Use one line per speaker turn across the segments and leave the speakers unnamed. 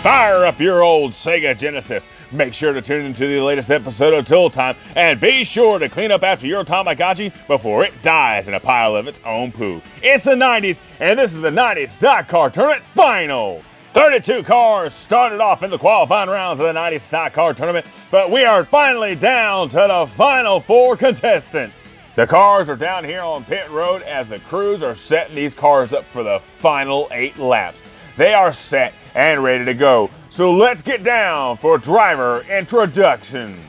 Fire up your old Sega Genesis. Make sure to tune into the latest episode of Tool Time, and be sure to clean up after your Tamagotchi before it dies in a pile of its own poo. It's the 90s, and this is the 90s Stock Car Tournament Final. 32 cars started off in the qualifying rounds of the 90s Stock Car Tournament, but we are finally down to the final 4 contestants. The cars are down here on pit road as the crews are setting these cars up for the final 8 laps. They are set and ready to go. So let's get down for driver introductions.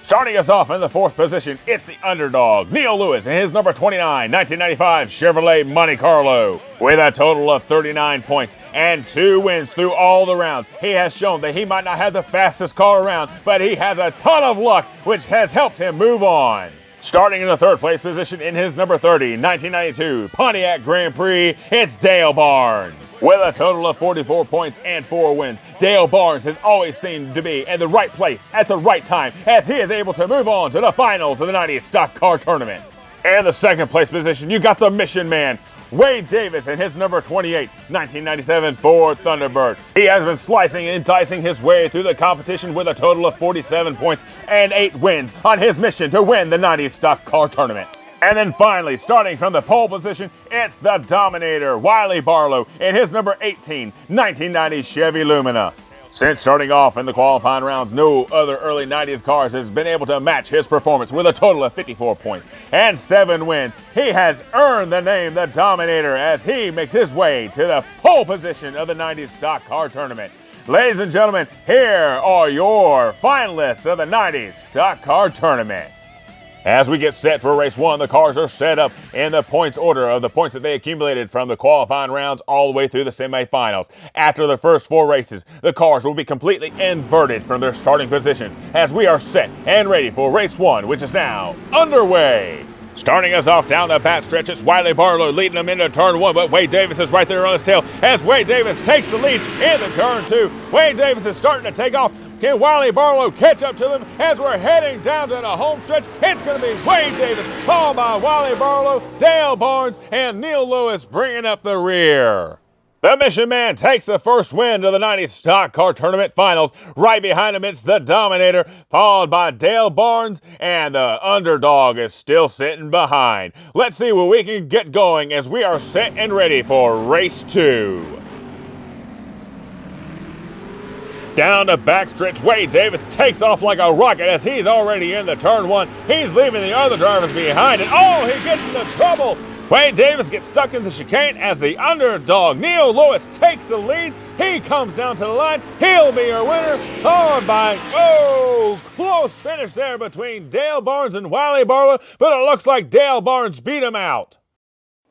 Starting us off in the 4th position, it's the underdog, Neil Lewis, in his number 29, 1995 Chevrolet Monte Carlo. With a total of 39 points and 2 wins through all the rounds, he has shown that he might not have the fastest car around, but he has a ton of luck, which has helped him move on. Starting in the 3rd place position in his number 30, 1992 Pontiac Grand Prix, it's Dale Barnes. With a total of 44 points and 4 wins, Dale Barnes has always seemed to be in the right place at the right time as he is able to move on to the finals of the 90s Stock Car Tournament. In the 2nd place position, you got the Mission Man, Wade Davis, in his number 28, 1997 Ford Thunderbird. He has been slicing and dicing his way through the competition with a total of 47 points and 8 wins on his mission to win the 90s Stock Car Tournament. And then finally, starting from the pole position, it's the Dominator, Wiley Barlow, in his number 18, 1990 Chevy Lumina. Since starting off in the qualifying rounds, no other early 90s cars has been able to match his performance with a total of 54 points and 7 wins. He has earned the name the Dominator as he makes his way to the pole position of the 90s Stock Car Tournament. Ladies and gentlemen, here are your finalists of the 90s Stock Car Tournament. As we get set for race 1, the cars are set up in the points order of the points that they accumulated from the qualifying rounds all the way through the semifinals. After the first 4 races, the cars will be completely inverted from their starting positions as we are set and ready for race 1, which is now underway. Starting us off down the backstretch, it's Wiley Barlow leading them into turn 1, but Wade Davis is right there on his tail as Wade Davis takes the lead in the turn 2. Wade Davis is starting to take off. Can Wiley Barlow catch up to them as we're heading down to the home stretch? It's going to be Wade Davis, followed by Wiley Barlow, Dale Barnes, and Neil Lewis bringing up the rear. The Mission Man takes the first win of the 90s Stock Car Tournament Finals. Right behind him, it's the Dominator, followed by Dale Barnes, and the underdog is still sitting behind. Let's see what we can get going as we are set and ready for race 2. Down the backstretch, Wade Davis takes off like a rocket as he's already in the turn 1. He's leaving the other drivers behind, and oh, he gets into trouble. Wade Davis gets stuck in the chicane as the underdog, Neil Lewis, takes the lead. He comes down to the line. He'll be your winner, followed by, close finish there between Dale Barnes and Wiley Barlow, but it looks like Dale Barnes beat him out.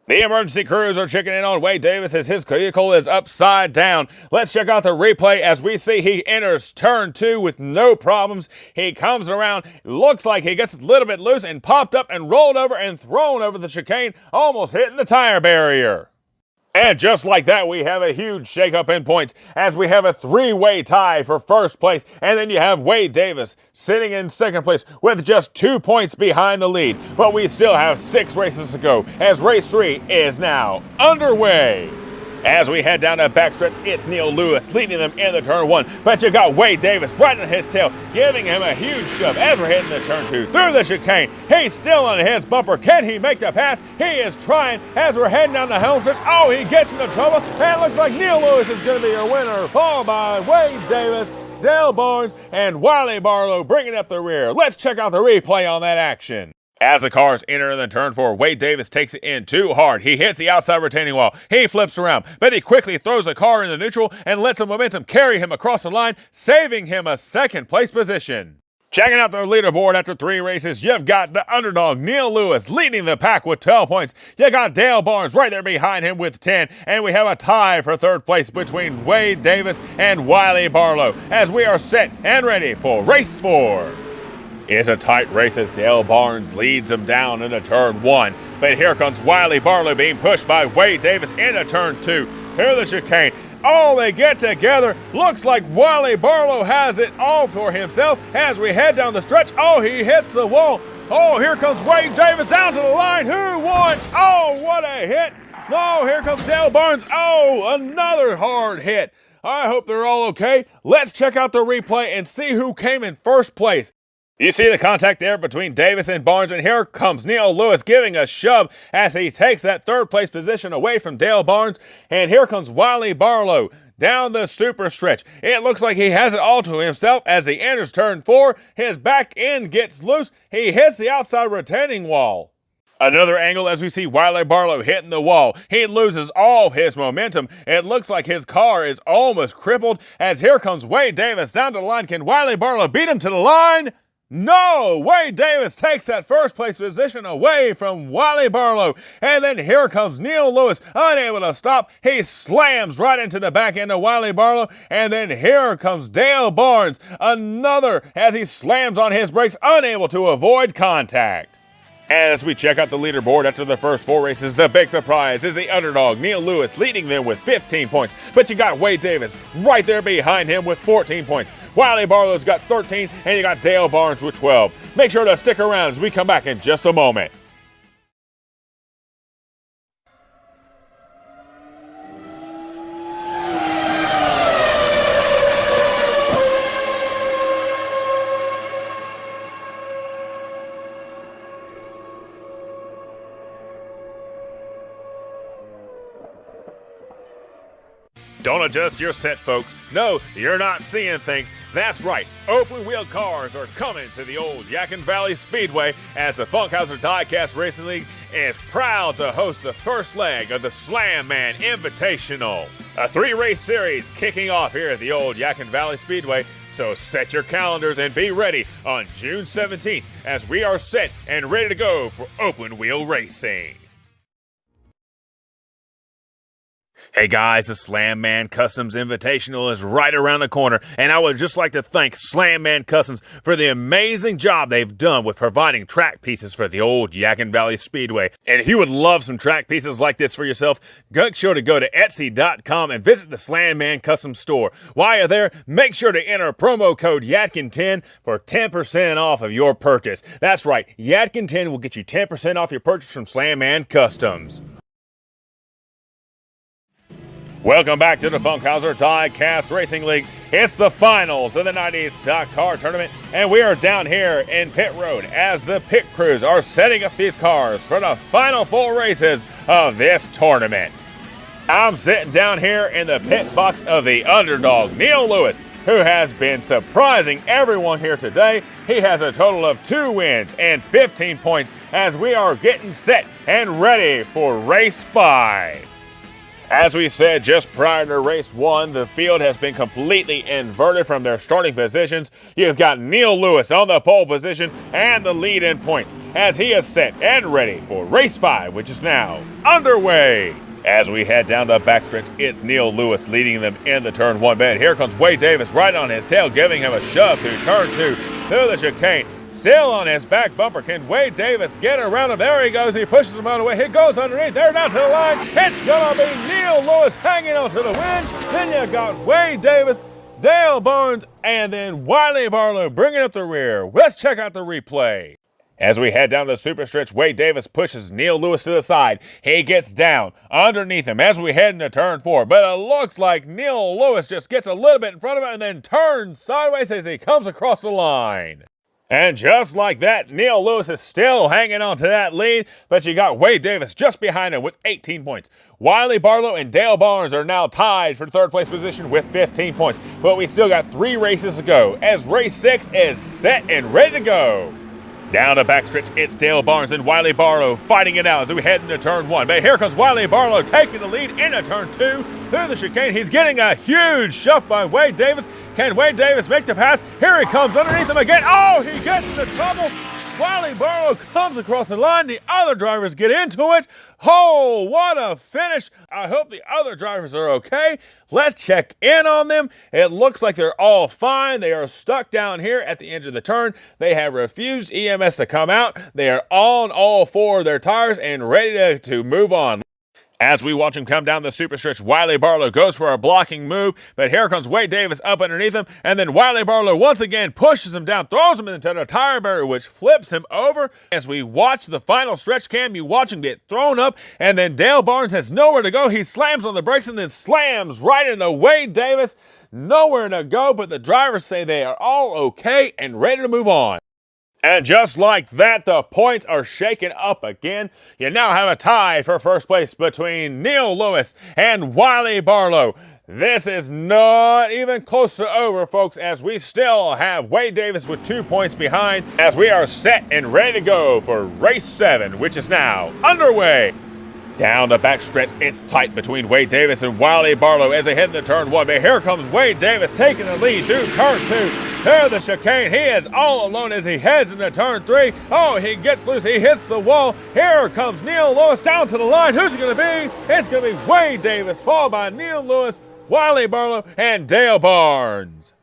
The emergency crews are checking in on Wade Davis as his vehicle is upside down. Let's check out the replay as we see he enters turn 2 with no problems. He comes around, looks like he gets a little bit loose and popped up and rolled over and thrown over the chicane, almost hitting the tire barrier. And just like that, we have a huge shakeup in points as we have a 3-way tie for first place. And then you have Wade Davis sitting in second place with just 2 points behind the lead. But we still have 6 races to go as race 3 is now underway. As we head down the backstretch, it's Neil Lewis leading them in the turn 1. But you got Wade Davis right on his tail, giving him a huge shove as we're hitting the turn 2 through the chicane. He's still on his bumper. Can he make the pass? He is trying as we're heading down the home stretch. Oh, he gets into trouble, and it looks like Neil Lewis is going to be your winner, followed by Wade Davis, Dale Barnes, and Wiley Barlow bringing up the rear. Let's check out the replay on that action. As the cars enter in the turn 4, Wade Davis takes it in too hard. He hits the outside retaining wall. He flips around, but he quickly throws the car into neutral and lets the momentum carry him across the line, saving him a second place position. Checking out the leaderboard after 3 races, you've got the underdog Neil Lewis leading the pack with 12 points. You got Dale Barnes right there behind him with 10, and we have a tie for third place between Wade Davis and Wiley Barlow as we are set and ready for race 4. It's a tight race as Dale Barnes leads him down into turn 1. But here comes Wiley Barlow being pushed by Wade Davis into turn 2. Through the chicane. Oh, they get together. Looks like Wiley Barlow has it all for himself as we head down the stretch. Oh, he hits the wall. Oh, here comes Wade Davis down to the line. Who won? Oh, what a hit. Oh, here comes Dale Barnes. Oh, another hard hit. I hope they're all okay. Let's check out the replay and see who came in first place. You see the contact there between Davis and Barnes, and here comes Neil Lewis giving a shove as he takes that third place position away from Dale Barnes, and here comes Wiley Barlow down the super stretch. It looks like he has it all to himself as he enters turn 4. His back end gets loose. He hits the outside retaining wall. Another angle as we see Wiley Barlow hitting the wall. He loses all his momentum. It looks like his car is almost crippled as here comes Wade Davis down to the line. Can Wiley Barlow beat him to the line? No! Wade Davis takes that first place position away from Wiley Barlow. And then here comes Neil Lewis, unable to stop. He slams right into the back end of Wiley Barlow. And then here comes Dale Barnes, another as he slams on his brakes, unable to avoid contact. And as we check out the leaderboard after the first 4 races, the big surprise is the underdog, Neil Lewis, leading them with 15 points. But you got Wade Davis right there behind him with 14 points. Wiley Barlow's got 13, and you got Dale Barnes with 12. Make sure to stick around as we come back in just a moment. Don't adjust your set, folks. No, you're not seeing things. That's right, open-wheel cars are coming to the old Yadkin Valley Speedway as the Funkhauser Diecast Racing League is proud to host the first leg of the Slam Man Invitational. A 3-race series kicking off here at the old Yadkin Valley Speedway, so set your calendars and be ready on June 17th as we are set and ready to go for open-wheel racing. Hey guys, the Slam Man Customs Invitational is right around the corner, and I would just like to thank Slam Man Customs for the amazing job they've done with providing track pieces for the old Yadkin Valley Speedway. And if you would love some track pieces like this for yourself, make sure to go to Etsy.com and visit the Slam Man Customs store. While you're there, make sure to enter promo code YADKIN10 for 10% off of your purchase. That's right, YADKIN10 will get you 10% off your purchase from Slam Man Customs. Welcome back to the Funkhauser Diecast Racing League. It's the finals of the 90s Stock Car Tournament, and we are down here in pit road as the pit crews are setting up these cars for the final 4 races of this tournament. I'm sitting down here in the pit box of the underdog, Neil Lewis, who has been surprising everyone here today. He has a total of 2 wins and 15 points as we are getting set and ready for race 5. As we said just prior to race 1, the field has been completely inverted from their starting positions. You've got Neil Lewis on the pole position and the lead in points as he is set and ready for race 5, which is now underway. As we head down the backstretch, it's Neil Lewis leading them in the turn 1 bend. Here comes Wade Davis right on his tail, giving him a shove through turn 2 through the chicane. Still on his back bumper. Can Wade Davis get around him? There he goes. He pushes him out of the way. He goes underneath. They're down to the line. It's going to be Neil Lewis hanging on to the win. Then you got Wade Davis, Dale Barnes, and then Wiley Barlow bringing up the rear. Let's check out the replay. As we head down the super stretch, Wade Davis pushes Neil Lewis to the side. He gets down underneath him as we head into turn 4. But it looks like Neil Lewis just gets a little bit in front of him and then turns sideways as he comes across the line. And just like that, Neil Lewis is still hanging on to that lead, but you got Wade Davis just behind him with 18 points. Wiley Barlow and Dale Barnes are now tied for third place position with 15 points, but we still got 3 races to go as race 6 is set and ready to go. Down the backstretch, it's Dale Barnes and Wiley Barlow fighting it out as we head into turn 1. But here comes Wiley Barlow taking the lead into turn 2 through the chicane. He's getting a huge shove by Wade Davis. Can Wade Davis make the pass? Here he comes underneath him again. Oh, he gets into trouble. Wiley Barlow comes across the line. The other drivers get into it. Oh, what a finish. I hope the other drivers are okay. Let's check in on them. It looks like they're all fine. They are stuck down here at the end of the turn. They have refused EMS to come out. They are on all 4 of their tires and ready to move on. As we watch him come down the super stretch, Wiley Barlow goes for a blocking move, but here comes Wade Davis up underneath him, and then Wiley Barlow once again pushes him down, throws him into the tire barrier, which flips him over. As we watch the final stretch cam, you watch him get thrown up, and then Dale Barnes has nowhere to go. He slams on the brakes and then slams right into Wade Davis. Nowhere to go, but the drivers say they are all okay and ready to move on. And just like that, the points are shaken up again. You now have a tie for first place between Neil Lewis and Wiley Barlow. This is not even close to over, folks, as we still have Wade Davis with 2 points behind, as we are set and ready to go for race 7, which is now underway. Down the backstretch, it's tight between Wade Davis and Wiley Barlow as they head into turn 1. But here comes Wade Davis taking the lead through turn 2. Through the chicane, he is all alone as he heads into turn 3. Oh, he gets loose, he hits the wall. Here comes Neil Lewis down to the line. Who's it going to be? It's going to be Wade Davis, followed by Neil Lewis, Wiley Barlow, and Dale Barnes.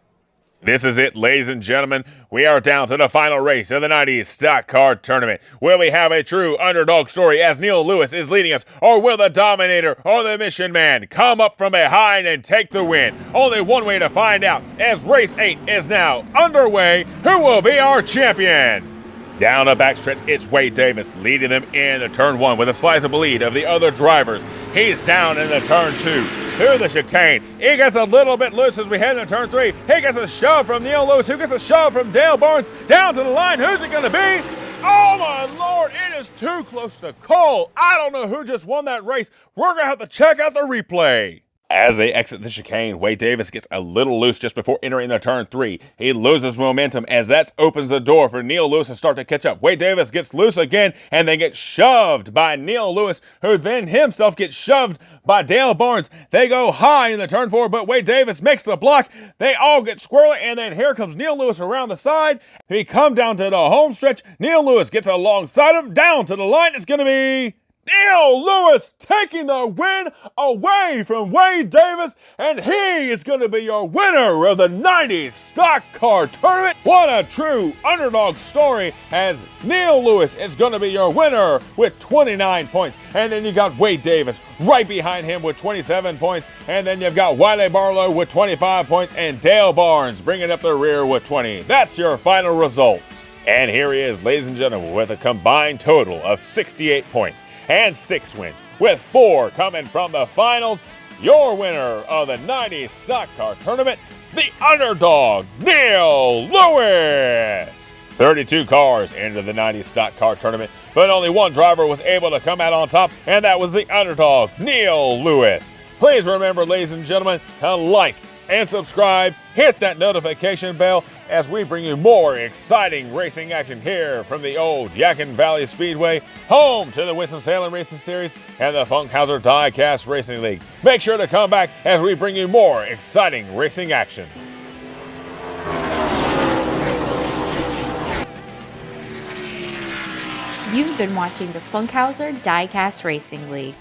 This is it, ladies and gentlemen. We are down to the final race of the 90s Stock Car Tournament, where we have a true underdog story as Neil Lewis is leading us, or will the Dominator or the Mission Man come up from behind and take the win? Only one way to find out, as race 8 is now underway. Who will be our champion? Down the backstretch, it's Wade Davis leading them into turn 1 with a sizable lead of the other drivers. He's down into turn 2. Through the chicane, he gets a little bit loose as we head into turn 3. He gets a shove from Neil Lewis, who gets a shove from Dale Barnes. Down to the line, who's it going to be? Oh my Lord, it is too close to call. I don't know who just won that race. We're going to have to check out the replay. As they exit the chicane, Wade Davis gets a little loose just before entering the turn 3. He loses momentum as that opens the door for Neil Lewis to start to catch up. Wade Davis gets loose again and then gets shoved by Neil Lewis, who then himself gets shoved by Dale Barnes. They go high in the turn 4, but Wade Davis makes the block. They all get squirrely, and then here comes Neil Lewis around the side. He comes down to the home stretch. Neil Lewis gets alongside him. Down to the line, it's going to be Neil Lewis taking the win away from Wade Davis, and he is going to be your winner of the 90s Stock Car Tournament. What a true underdog story, as Neil Lewis is going to be your winner with 29 points. And then you got Wade Davis right behind him with 27 points. And then you've got Wiley Barlow with 25 points and Dale Barnes bringing up the rear with 20. That's your final results. And here he is, ladies and gentlemen, with a combined total of 68 points and 6 wins, with 4 coming from the finals. Your winner of the 90s Stock Car Tournament, the underdog, Neil Lewis. 32 cars into the 90s Stock Car Tournament, but only one driver was able to come out on top, and that was the underdog, Neil Lewis. Please remember, ladies and gentlemen, to like and subscribe, hit that notification bell as we bring you more exciting racing action here from the old Yadkin Valley Speedway, home to the Winston-Salem Racing Series and the Funkhauser Diecast Racing League. Make sure to come back as we bring you more exciting racing action.
You've been watching the Funkhauser Diecast Racing League.